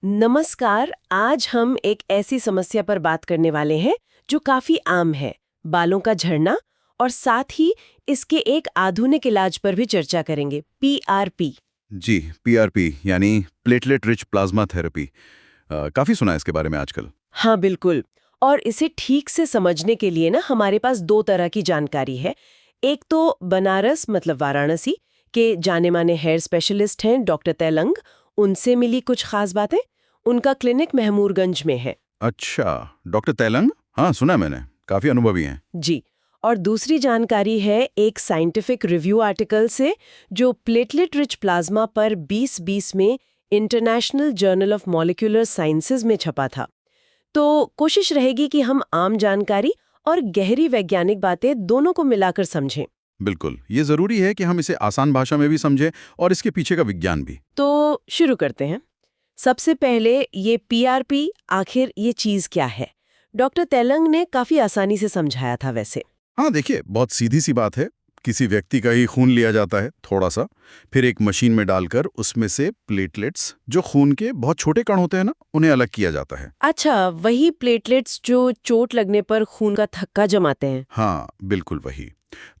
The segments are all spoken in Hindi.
नमस्कार। आज हम एक ऐसी समस्या पर बात करने वाले हैं जो काफी आम है, बालों का झड़ना, और साथ ही इसके एक आधुनिक इलाज पर भी चर्चा करेंगे, पीआरपी। जी, पीआरपी यानी प्लेटलेट रिच प्लाज्मा थेरेपी। काफ़ी सुना है इसके बारे में आजकल। हाँ बिल्कुल। और इसे ठीक से समझने के लिए ना हमारे पास दो तरह की जानकारी है। एक तो बनारस मतलब वाराणसी के जाने माने हेयर स्पेशलिस्ट हैं डॉक्टर तैलंग, उनसे मिली कुछ खास बातें। उनका क्लिनिक महमूरगंज में है। अच्छा, डॉक्टर तैलंग? हाँ, सुना है मैंने। काफ़ी अनुभवी हैं। जी। और दूसरी जानकारी है एक साइंटिफिक रिव्यू आर्टिकल से जो प्लेटलेट रिच प्लाज्मा पर 2020 में international journal of molecular sciences में छपा था। तो कोशिश रहेगी कि हम आम जानकारी और गहरी वैज्ञानिक बातें दोनों को मिलाकर समझें। बिल्कुल, ये ज़रूरी है कि हम इसे आसान भाषा में भी समझें और इसके पीछे का विज्ञान भी। तो शुरू करते हैं। सबसे पहले ये पीआरपी आखिर ये चीज क्या है? डॉक्टर तेलंग ने काफी आसानी से समझाया था वैसे। हाँ, देखिए, बहुत सीधी-सी बात है। किसी व्यक्ति का ही खून लिया जाता है, थोड़ा-सा, फिर एक मशीन में डालकर उसमें से प्लेटलेट्स, जो खून के बहुत छोटे कण होते हैं ना, उन्हें अलग किया जाता है। अच्छा, वही प्लेटलेट्स जो चोट लगने पर खून का थक्का जमाते हैं। हाँ, बिल्कुल वही।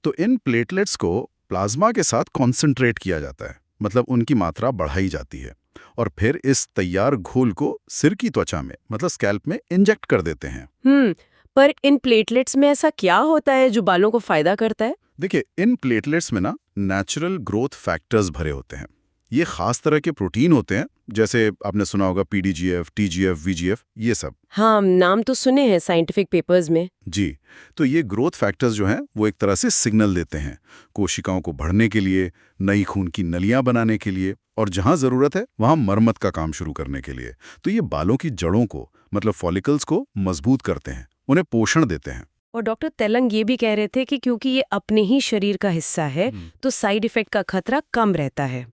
तो इन प्लेटलेट्स को प्लाज्मा के साथ कॉन्सेंट्रेट किया जाता है, मतलब उनकी मात्रा बढ़ाई जाती है, और फिर इस तैयार घोल को सिर की त्वचा में, मतलब स्कैल्प में इंजेक्ट कर देते हैं। पर इन प्लेटलेट्स में ऐसा क्या होता है जो बालों को फायदा करता है? देखिए, इन प्लेटलेट्स में ना नेचुरल ग्रोथ फैक्टर्स भरे होते हैं। ये खास तरह के प्रोटीन होते हैं, जैसे आपने सुना होगा पीडीजीएफ, टीजीएफ, वीजीएफ, ये सब। हाँ, नाम तो सुने हैं साइंटिफिक पेपर्स में। जी, तो ये ग्रोथ फैक्टर्स जो हैं वो एक तरह से सिग्नल देते हैं कोशिकाओं को बढ़ने के लिए, नई खून की नलियां बनाने के लिए, और जहां जरूरत है वहां मरम्मत का काम शुरू करने के लिए। तो ये बालों की जड़ों को, मतलब फॉलिकल्स को मजबूत करते हैं, उन्हें पोषण देते हैं। और डॉक्टर तेलंग ये भी कह रहे थे कि क्योंकि ये अपने ही शरीर का हिस्सा है, तो साइड इफेक्ट का खतरा कम रहता है।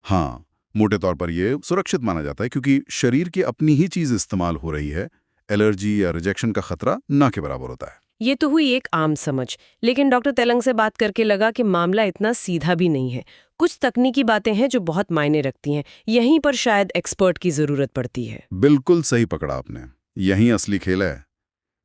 हाँ, मोटे तौर पर ये सुरक्षित माना जाता है क्योंकि शरीर की अपनी ही चीज इस्तेमाल हो रही है। एलर्जी या रिजेक्शन का खतरा ना के बराबर होता है। ये तो हुई एक आम समझ, लेकिन डॉक्टर तेलंग से बात करके लगा कि मामला इतना सीधा भी नहीं है। कुछ तकनीकी बातें हैं जो बहुत मायने रखती हैं। यहीं पर शायद एक्सपर्ट की जरूरत पड़ती है। बिल्कुल सही पकड़ा आपने। यही असली खेल है।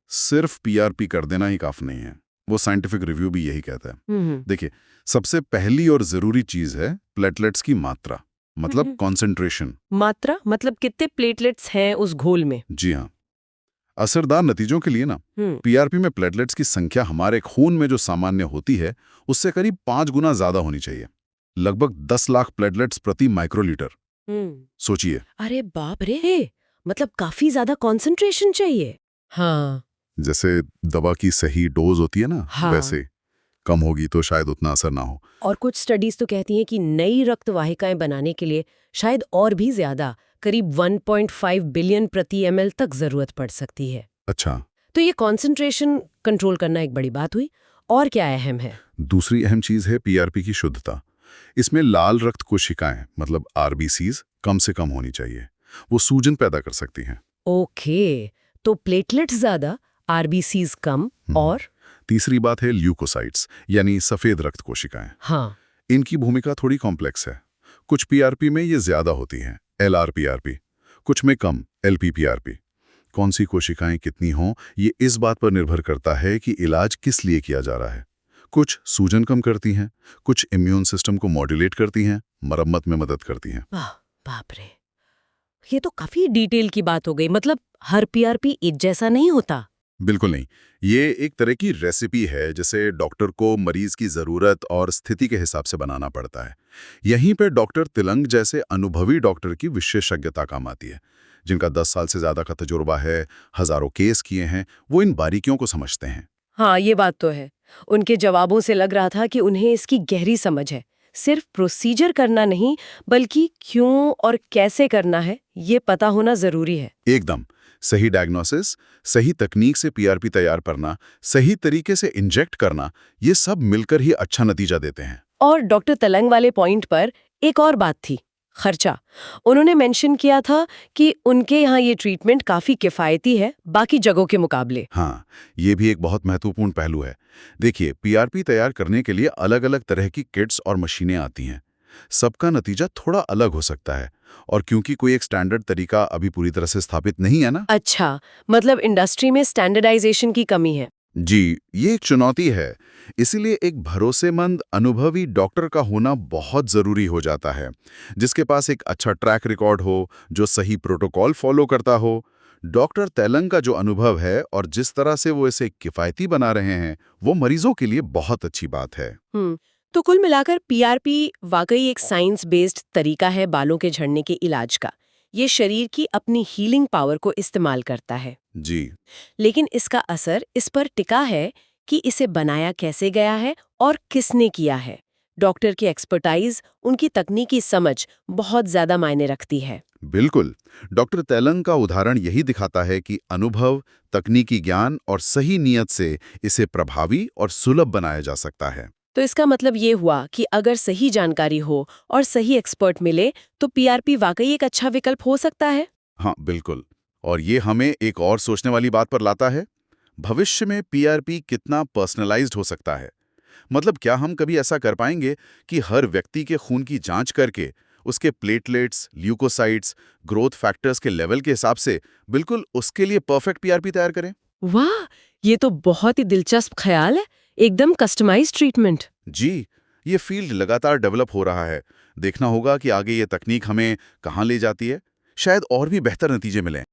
सिर्फ पीआरपी कर देना ही काफी नहीं है। वो साइंटिफिक रिव्यू भी यही कहता है। देखिए, सबसे पहली और जरूरी चीज है प्लेटलेट्स की मात्रा, मतलब कॉन्सेंट्रेशन। मात्रा मतलब कितने प्लेटलेट्स हैं उस घोल में? जी हाँ, असरदार नतीजों के लिए ना हम्म। पीआरपी में प्लेटलेट्स की संख्या हमारे खून में जो सामान्य होती है उससे करीब 5 गुना ज्यादा होनी चाहिए। लगभग 10 लाख प्लेटलेट्स प्रति माइक्रोलीटर। सोचिए। अरे बाप रे, मतलब काफी ज्यादा कंसंट्रेशन चाहिए। हाँ। जैसे दवा की सही डोज होती है ना, हाँ। वैसे कम होगी तो शायद उतना असर ना हो। और कुछ स्टडीज तो कहती हैं कि नई रक्त वाहिकाएं बनाने के लिए शायद और भी ज्यादा, करीब 1.5 बिलियन प्रति एमएल तक जरूरत पड़ सकती है। अच्छा, तो ये कंसंट्रेशन कंट्रोल करना एक बड़ी बात हुई। और क्या अहम है? दूसरी अहम चीज है पीआरपी की शुद्धता। इसमें लाल रक्त कोशिकाएं, मतलब आरबीसीज, कम से कम होनी चाहिए। वो सूजन पैदा कर सकती हैं। ओके, तो प्लेटलेट्स ज्यादा, आरबीसीज कम, और तीसरी बात है ल्यूकोसाइट्स, यानी सफेद रक्त कोशिकाएं। हाँ। इनकी भूमिका थोड़ी कॉम्प्लेक्स है। कुछ पीआरपी में ये ज्यादा होती हैं, एलआरपीआरपी, कुछ में कम, एलपीपीआरपी। कौन सी कोशिकाएं कितनी हों, ये इस बात पर निर्भर करता है कि इलाज किस लिए किया जा रहा है। कुछ सूजन कम करती हैं, कुछ इम्यून सिस्टम को मॉड्यूलेट करती हैं, मरम्मत में मदद करती हैं। वाह, बाप रे, ये तो काफी डिटेल की बात हो गई। मतलब हर पीआरपी एक जैसा नहीं होता? बिल्कुल नहीं। ये एक तरह की रेसिपी है जिसे डॉक्टर को मरीज की जरूरत और स्थिति के हिसाब से बनाना पड़ता है। यहीं पर डॉक्टर तिलंग जैसे अनुभवी डॉक्टर की विशेषज्ञता काम आती है, जिनका 10 साल से ज्यादा का तजुर्बा है, हजारों केस किए हैं। वो इन बारीकियों को समझते हैं। हाँ, ये बात तो है। उनके जवाबों से लग रहा था कि उन्हें इसकी गहरी समझ है। सिर्फ प्रोसीजर करना नहीं, बल्कि क्यों और कैसे करना है, ये पता होना जरूरी है। एकदम सही डायग्नोसिस, सही तकनीक से पीआरपी तैयार करना, सही तरीके से इंजेक्ट करना, ये सब मिलकर ही अच्छा नतीजा देते हैं। और डॉक्टर तलंग वाले पॉइंट पर एक और बात थी, खर्चा। उन्होंने मेंशन किया था कि उनके यहाँ ये ट्रीटमेंट काफी किफायती है बाकी जगहों के मुकाबले। हाँ, ये भी एक बहुत महत्वपूर्ण पहलू है। देखिए, पीआरपी तैयार करने के लिए अलग-अलग तरह की किट्स और मशीनें आती हैं। सबका नतीजा थोड़ा अलग हो सकता है, और क्योंकि कोई एक स्टैंडर्ड तरीका अभी पूरी तरह से स्थापित नहीं है ना। अच्छा, मतलब इंडस्ट्री में स्टैंडर्डाइजेशन की कमी है। जी, ये एक चुनौती है। इसीलिए एक भरोसेमंद अनुभवी डॉक्टर का होना बहुत ज़रूरी हो जाता है, जिसके पास एक अच्छा ट्रैक रिकॉर्ड हो, जो सही प्रोटोकॉल फॉलो करता हो। डॉक्टर तेलंग का जो अनुभव है और जिस तरह से वो इसे किफ़ायती बना रहे हैं, वो मरीजों के लिए बहुत अच्छी बात है। तो कुल मिलाकर पीआरपी वाकई एक साइंस बेस्ड तरीका है बालों के झड़ने के इलाज का। ये शरीर की अपनी हीलिंग पावर को इस्तेमाल करता है। जी, लेकिन इसका असर इस पर टिका है कि इसे बनाया कैसे गया है और किसने किया है। डॉक्टर की एक्सपर्टाइज, उनकी तकनीकी समझ बहुत ज्यादा मायने रखती है। बिल्कुल। डॉक्टर तेलंग का उदाहरण यही दिखाता है कि अनुभव, तकनीकी ज्ञान और सही नियत से इसे प्रभावी और सुलभ बनाया जा सकता है। तो इसका मतलब ये हुआ कि अगर सही जानकारी हो और सही एक्सपर्ट मिले तो पीआरपी वाकई एक अच्छा विकल्प हो सकता है। हाँ, बिल्कुल। और ये हमें एक और सोचने वाली बात पर लाता है। भविष्य में पीआरपी कितना पर्सनलाइज्ड हो सकता है? मतलब क्या हम कभी ऐसा कर पाएंगे कि हर व्यक्ति के खून की जांच करके उसके प्लेटलेट्स, ल्यूकोसाइट्स, ग्रोथ फैक्टर्स के लेवल के हिसाब से बिल्कुल उसके लिए परफेक्ट पीआरपी तैयार करें? वाह, ये तो बहुत ही दिलचस्प ख्याल है। एकदम कस्टमाइज्ड ट्रीटमेंट। जी, ये फील्ड लगातार डेवलप हो रहा है। देखना होगा कि आगे ये तकनीक हमें कहाँ ले जाती है। शायद और भी बेहतर नतीजे मिलें।